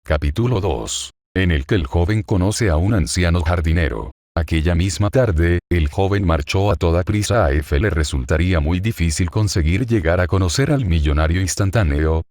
Capítulo 2. En el que el joven conoce a un anciano jardinero. Aquella misma tarde, el joven marchó a toda prisa a F. Le resultaría muy difícil conseguir llegar a conocer al millonario instantáneo.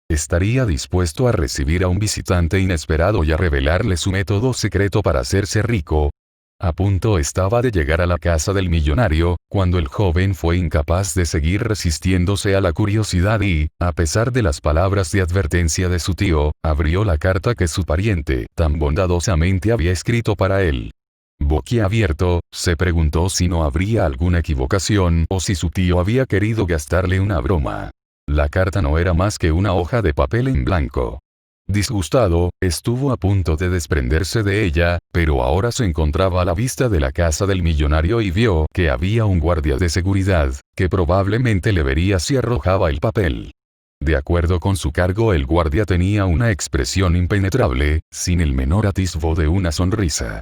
Estaría dispuesto a recibir a un visitante inesperado y a revelarle su método secreto para hacerse rico. A punto estaba de llegar a la casa del millonario, cuando el joven fue incapaz de seguir resistiéndose a la curiosidad y, a pesar de las palabras de advertencia de su tío, abrió la carta que su pariente tan bondadosamente había escrito para él. Boquiabierto, se preguntó si no habría alguna equivocación o si su tío había querido gastarle una broma. La carta no era más que una hoja de papel en blanco. Disgustado, estuvo a punto de desprenderse de ella, pero ahora se encontraba a la vista de la casa del millonario y vio que había un guardia de seguridad, que probablemente le vería si arrojaba el papel. De acuerdo con su cargo, el guardia tenía una expresión impenetrable, sin el menor atisbo de una sonrisa.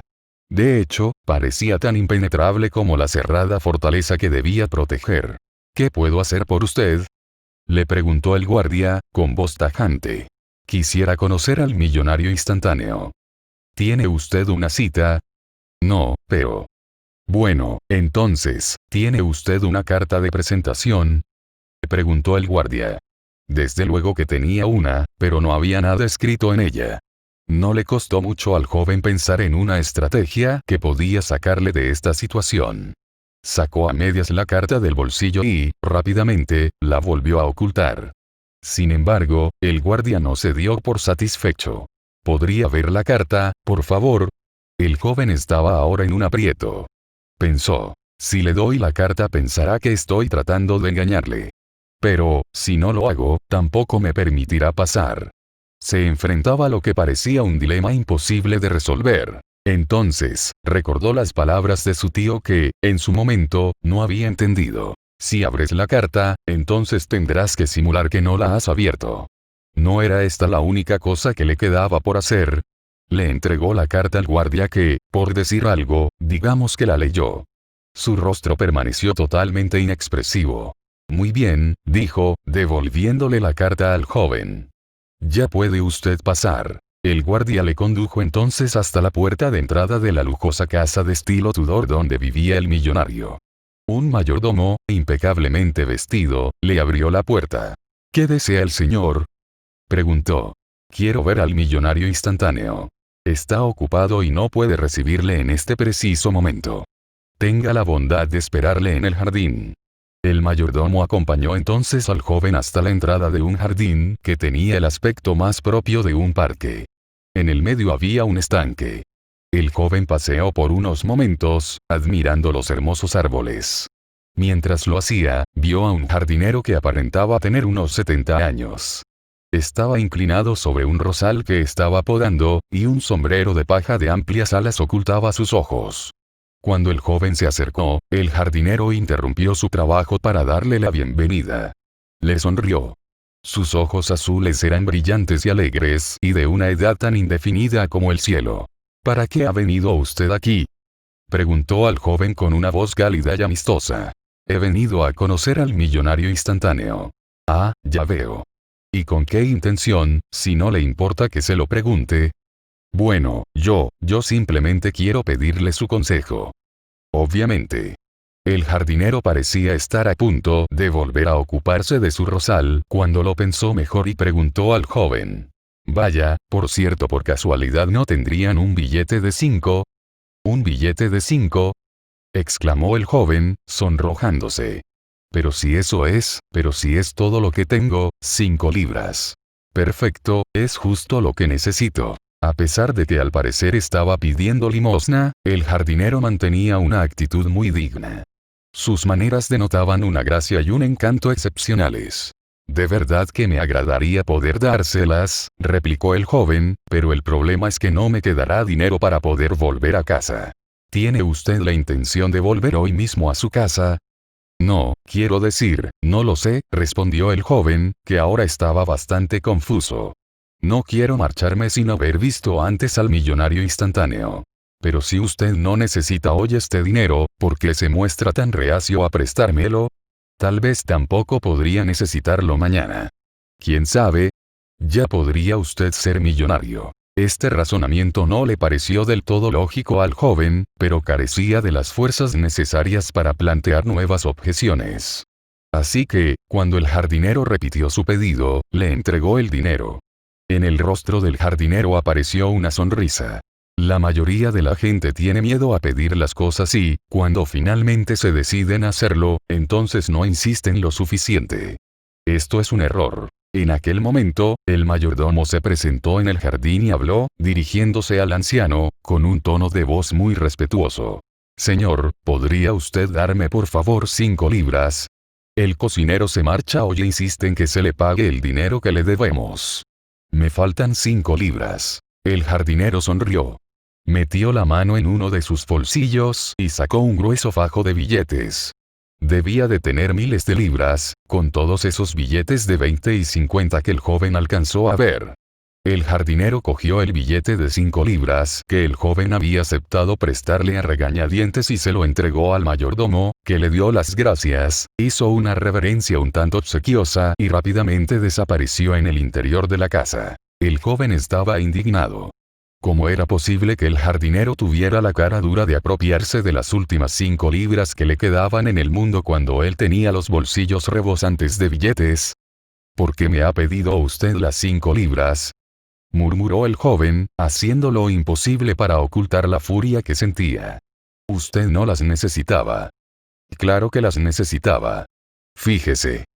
De hecho, parecía tan impenetrable como la cerrada fortaleza que debía proteger. ¿Qué puedo hacer por usted?, le preguntó el guardia, con voz tajante. Quisiera conocer al millonario instantáneo. ¿Tiene usted una cita? No, pero... Bueno, entonces, ¿tiene usted una carta de presentación?, le preguntó el guardia. Desde luego que tenía una, pero no había nada escrito en ella. No le costó mucho al joven pensar en una estrategia que podía sacarle de esta situación. Sacó a medias la carta del bolsillo y, rápidamente, la volvió a ocultar. Sin embargo, el guardia no se dio por satisfecho. ¿Podría ver la carta, por favor? El joven estaba ahora en un aprieto. Pensó, si le doy la carta pensará que estoy tratando de engañarle. Pero, si no lo hago, tampoco me permitirá pasar. Se enfrentaba a lo que parecía un dilema imposible de resolver. Entonces, recordó las palabras de su tío que, en su momento, no había entendido. Si abres la carta, entonces tendrás que simular que no la has abierto. ¿No era esta la única cosa que le quedaba por hacer? Le entregó la carta al guardia que, por decir algo, digamos que la leyó. Su rostro permaneció totalmente inexpresivo. Muy bien, dijo, devolviéndole la carta al joven. Ya puede usted pasar. El guardia le condujo entonces hasta la puerta de entrada de la lujosa casa de estilo Tudor donde vivía el millonario. Un mayordomo, impecablemente vestido, le abrió la puerta. ¿Qué desea el señor?, preguntó. Quiero ver al millonario instantáneo. Está ocupado y no puede recibirle en este preciso momento. Tenga la bondad de esperarle en el jardín. El mayordomo acompañó entonces al joven hasta la entrada de un jardín que tenía el aspecto más propio de un parque. En el medio había un estanque. El joven paseó por unos momentos, admirando los hermosos árboles. Mientras lo hacía, vio a un jardinero que aparentaba tener unos 70 años. Estaba inclinado sobre un rosal que estaba podando, y un sombrero de paja de amplias alas ocultaba sus ojos. Cuando el joven se acercó, el jardinero interrumpió su trabajo para darle la bienvenida. Le sonrió. Sus ojos azules eran brillantes y alegres y de una edad tan indefinida como el cielo. ¿Para qué ha venido usted aquí?, preguntó al joven con una voz cálida y amistosa. He venido a conocer al millonario instantáneo. Ah, ya veo. ¿Y con qué intención, si no le importa que se lo pregunte? Bueno, yo simplemente quiero pedirle su consejo. Obviamente. El jardinero parecía estar a punto de volver a ocuparse de su rosal cuando lo pensó mejor y preguntó al joven. Vaya, por cierto, por casualidad no tendrían un billete de 5. ¿Un billete de 5? Exclamó el joven, sonrojándose. Pero si es todo lo que tengo, 5 libras. Perfecto, es justo lo que necesito. A pesar de que al parecer estaba pidiendo limosna, el jardinero mantenía una actitud muy digna. Sus maneras denotaban una gracia y un encanto excepcionales. De verdad que me agradaría poder dárselas, replicó el joven, pero el problema es que no me quedará dinero para poder volver a casa. ¿Tiene usted la intención de volver hoy mismo a su casa? No, quiero decir, no lo sé, respondió el joven, que ahora estaba bastante confuso. No quiero marcharme sin haber visto antes al millonario instantáneo. Pero si usted no necesita hoy este dinero, ¿por qué se muestra tan reacio a prestármelo? Tal vez tampoco podría necesitarlo mañana. ¿Quién sabe? ya podría usted ser millonario. Este razonamiento no le pareció del todo lógico al joven, pero carecía de las fuerzas necesarias para plantear nuevas objeciones. Así que, cuando el jardinero repitió su pedido, le entregó el dinero. En el rostro del jardinero apareció una sonrisa. La mayoría de la gente tiene miedo a pedir las cosas y, cuando finalmente se deciden hacerlo, entonces no insisten lo suficiente. Esto es un error. En aquel momento, el mayordomo se presentó en el jardín y habló, dirigiéndose al anciano, con un tono de voz muy respetuoso. Señor, ¿podría usted darme por favor 5 libras? El cocinero se marcha hoy e insiste en que se le pague el dinero que le debemos. Me faltan 5 libras. El jardinero sonrió. Metió la mano en uno de sus bolsillos y sacó un grueso fajo de billetes. Debía de tener miles de libras, con todos esos billetes de 20 y 50 que el joven alcanzó a ver. El jardinero cogió el billete de 5 libras que el joven había aceptado prestarle a regañadientes y se lo entregó al mayordomo, que le dio las gracias, hizo una reverencia un tanto obsequiosa y rápidamente desapareció en el interior de la casa. El joven estaba indignado. ¿Cómo era posible que el jardinero tuviera la cara dura de apropiarse de las últimas 5 libras que le quedaban en el mundo cuando él tenía los bolsillos rebosantes de billetes? ¿Por qué me ha pedido usted las 5 libras? Murmuró el joven, haciendo lo imposible para ocultar la furia que sentía. Usted no las necesitaba. Claro que las necesitaba. Fíjese.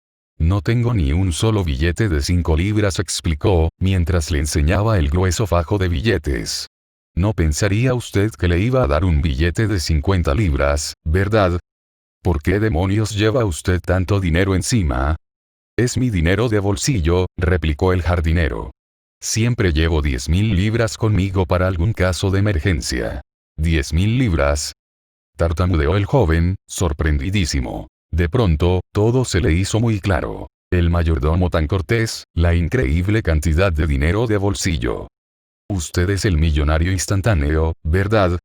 No tengo ni un solo billete de 5 libras, explicó, mientras le enseñaba el grueso fajo de billetes. No pensaría usted que le iba a dar un billete de 50 libras, ¿verdad? ¿Por qué demonios lleva usted tanto dinero encima? Es mi dinero de bolsillo, replicó el jardinero. Siempre llevo 10.000 libras conmigo para algún caso de emergencia. ¿10.000 libras? Tartamudeó el joven, sorprendidísimo. De pronto, todo se le hizo muy claro. El mayordomo tan cortés, la increíble cantidad de dinero de bolsillo. Usted es el millonario instantáneo, ¿verdad?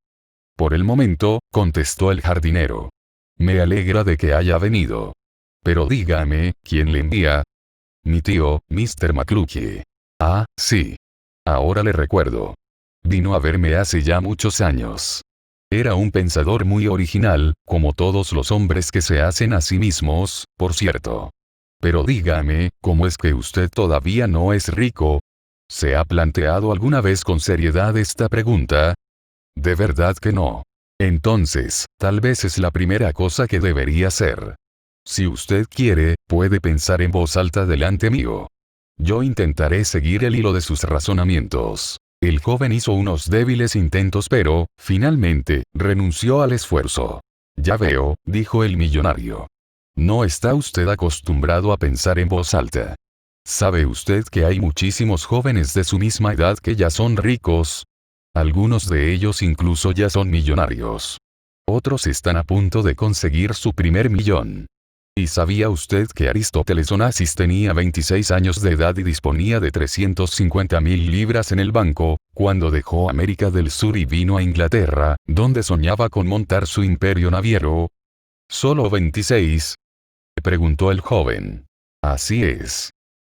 Por el momento, contestó el jardinero. Me alegra de que haya venido. Pero dígame, ¿quién le envía? Mi tío, Mr. McCluskey. Ah, sí. Ahora le recuerdo. Vino a verme hace ya muchos años. Era un pensador muy original, como todos los hombres que se hacen a sí mismos, por cierto. Pero dígame, ¿cómo es que usted todavía no es rico? ¿Se ha planteado alguna vez con seriedad esta pregunta? ¿De verdad que no? Entonces, tal vez es la primera cosa que debería hacer. Si usted quiere, puede pensar en voz alta delante mío. Yo intentaré seguir el hilo de sus razonamientos. El joven hizo unos débiles intentos pero, finalmente, renunció al esfuerzo. Ya veo, dijo el millonario. No está usted acostumbrado a pensar en voz alta. ¿Sabe usted que hay muchísimos jóvenes de su misma edad que ya son ricos? Algunos de ellos incluso ya son millonarios. Otros están a punto de conseguir su primer millón. ¿Y sabía usted que Aristóteles Onassis tenía 26 años de edad y disponía de 350.000 libras en el banco, cuando dejó América del Sur y vino a Inglaterra, donde soñaba con montar su imperio naviero? ¿Solo 26? Preguntó el joven. Así es.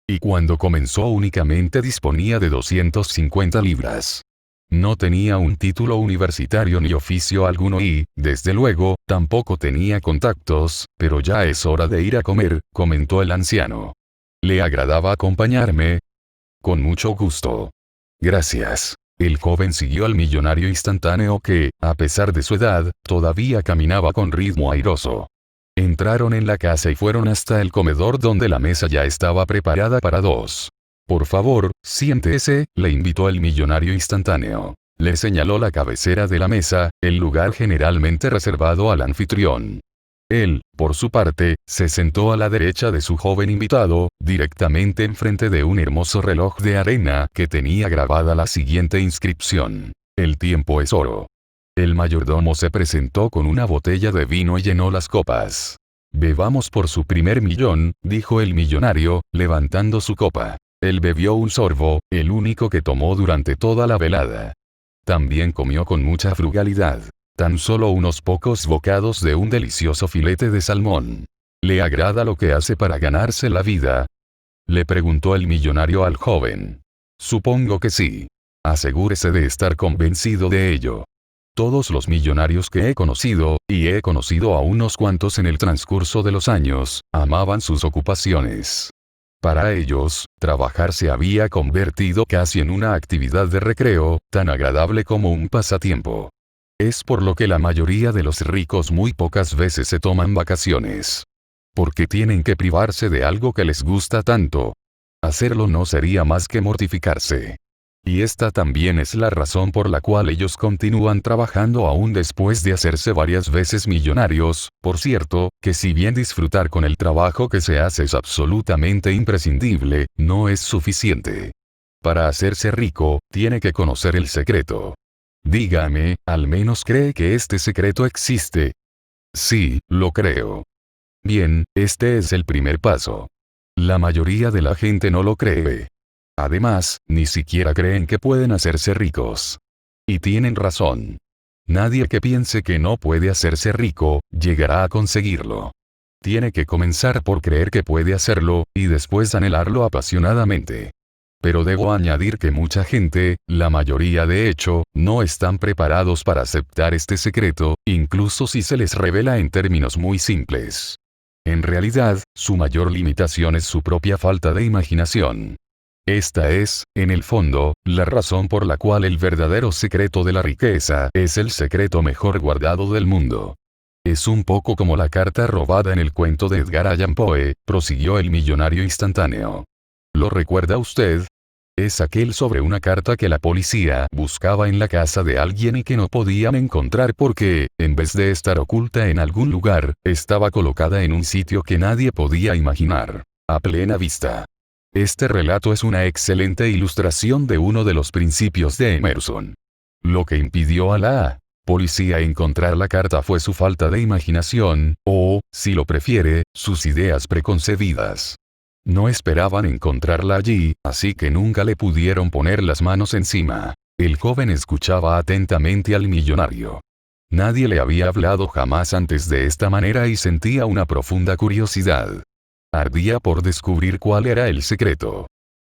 Y cuando comenzó únicamente disponía de 250 libras. No tenía un título universitario ni oficio alguno y, desde luego, tampoco tenía contactos, pero ya es hora de ir a comer, comentó el anciano. ¿Le agradaba acompañarme? Con mucho gusto. Gracias. El joven siguió al millonario instantáneo que, a pesar de su edad, todavía caminaba con ritmo airoso. Entraron en la casa y fueron hasta el comedor donde la mesa ya estaba preparada para 2. Por favor, siéntese, le invitó el millonario instantáneo. Le señaló la cabecera de la mesa, el lugar generalmente reservado al anfitrión. Él, por su parte, se sentó a la derecha de su joven invitado, directamente enfrente de un hermoso reloj de arena que tenía grabada la siguiente inscripción: El tiempo es oro. El mayordomo se presentó con una botella de vino y llenó las copas. Bebamos por su primer millón, dijo el millonario, levantando su copa. Él bebió un sorbo, el único que tomó durante toda la velada. También comió con mucha frugalidad. Tan solo unos pocos bocados de un delicioso filete de salmón. ¿Le agrada lo que hace para ganarse la vida? Le preguntó el millonario al joven. Supongo que sí. Asegúrese de estar convencido de ello. Todos los millonarios que he conocido, y he conocido a unos cuantos en el transcurso de los años, amaban sus ocupaciones. Para ellos, trabajar se había convertido casi en una actividad de recreo, tan agradable como un pasatiempo. Es por lo que la mayoría de los ricos muy pocas veces se toman vacaciones. Porque tienen que privarse de algo que les gusta tanto. Hacerlo no sería más que mortificarse. Y esta también es la razón por la cual ellos continúan trabajando aún después de hacerse varias veces millonarios. Por cierto, que si bien disfrutar con el trabajo que se hace es absolutamente imprescindible, no es suficiente. Para hacerse rico, tiene que conocer el secreto. Dígame, ¿al menos cree que este secreto existe? Sí, lo creo. Bien, este es el primer paso. La mayoría de la gente no lo cree. Además, ni siquiera creen que pueden hacerse ricos. Y tienen razón. Nadie que piense que no puede hacerse rico, llegará a conseguirlo. Tiene que comenzar por creer que puede hacerlo, y después anhelarlo apasionadamente. Pero debo añadir que mucha gente, la mayoría de hecho, no están preparados para aceptar este secreto, incluso si se les revela en términos muy simples. En realidad, su mayor limitación es su propia falta de imaginación. Esta es, en el fondo, la razón por la cual el verdadero secreto de la riqueza es el secreto mejor guardado del mundo. Es un poco como la carta robada en el cuento de Edgar Allan Poe, prosiguió el millonario instantáneo. ¿Lo recuerda usted? Es aquel sobre una carta que la policía buscaba en la casa de alguien y que no podían encontrar porque, en vez de estar oculta en algún lugar, estaba colocada en un sitio que nadie podía imaginar, a plena vista. Este relato es una excelente ilustración de uno de los principios de Emerson. Lo que impidió a la policía encontrar la carta fue su falta de imaginación, o, si lo prefiere, sus ideas preconcebidas. No esperaban encontrarla allí, así que nunca le pudieron poner las manos encima. El joven escuchaba atentamente al millonario. Nadie le había hablado jamás antes de esta manera y sentía una profunda curiosidad. Ardía por descubrir cuál era el secreto.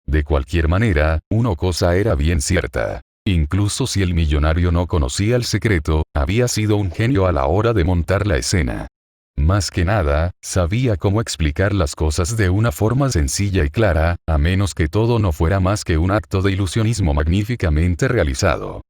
De cualquier manera, una cosa era bien cierta. Incluso si el millonario no conocía el secreto, había sido un genio a la hora de montar la escena. Más que nada, sabía cómo explicar las cosas de una forma sencilla y clara, a menos que todo no fuera más que un acto de ilusionismo magníficamente realizado.